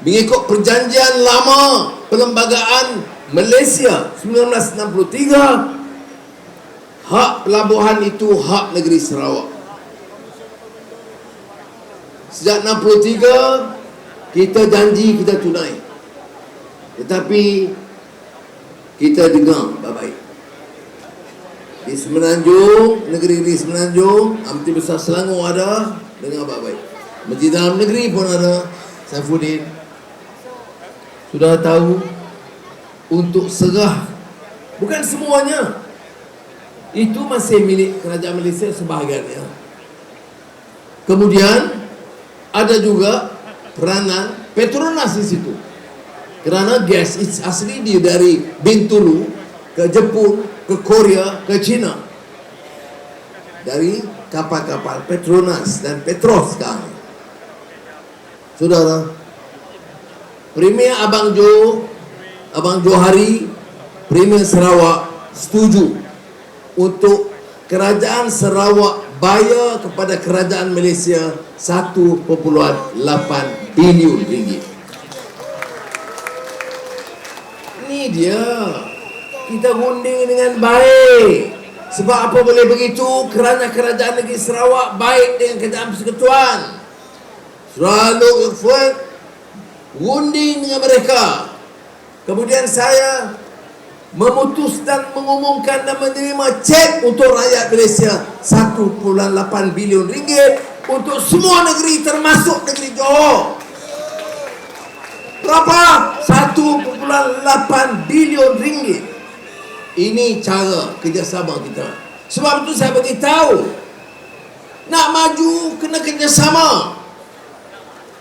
Mengikut perjanjian lama Perlembagaan Malaysia 1963, hak pelabuhan itu hak negeri Sarawak. Sejak 63 kita janji, kita tunai. Tetapi kita dengar baik-baik. Di Semenanjung, negeri di Semenanjung, Amti Besar Selangor ada, dengar baik-baik. Menteri Dalam Negeri pun ada, Saifuddin. Sudah tahu, untuk serah, bukan semuanya, itu masih milik kerajaan Malaysia sebahagiannya. Kemudian ada juga peranan Petronas di situ, kerana gas asli dia dari Bintulu ke Jepun, ke Korea, ke China, dari kapal-kapal Petronas dan Petros sekarang. Saudara, Premier Abang Johari, Premier Sarawak setuju untuk kerajaan Sarawak bayar kepada kerajaan Malaysia 1.8 bilion ringgit. Ini dia, kita runding dengan baik. Sebab apa boleh begitu? Kerana kerajaan negeri Sarawak baik dengan kerajaan persekutuan. Selalu runding dengan mereka. Kemudian saya memutus dan mengumumkan dan menerima cek untuk rakyat Malaysia 1.8 bilion ringgit untuk semua negeri termasuk negeri Johor. Berapa? 1.8 bilion ringgit. Ini cara kerjasama kita. Sebab itu saya beritahu, nak maju kena kerjasama.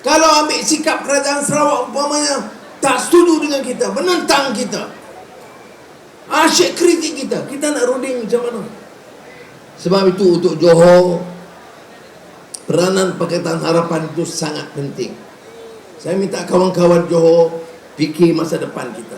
Kalau ambil sikap kerajaan Sarawak umpamanya tak setuju dengan kita, menentang kita, asyik kritik kita, kita nak runding macam mana? Sebab itu untuk Johor, peranan Pakatan Harapan itu sangat penting. Saya minta kawan-kawan Johor fikir masa depan kita.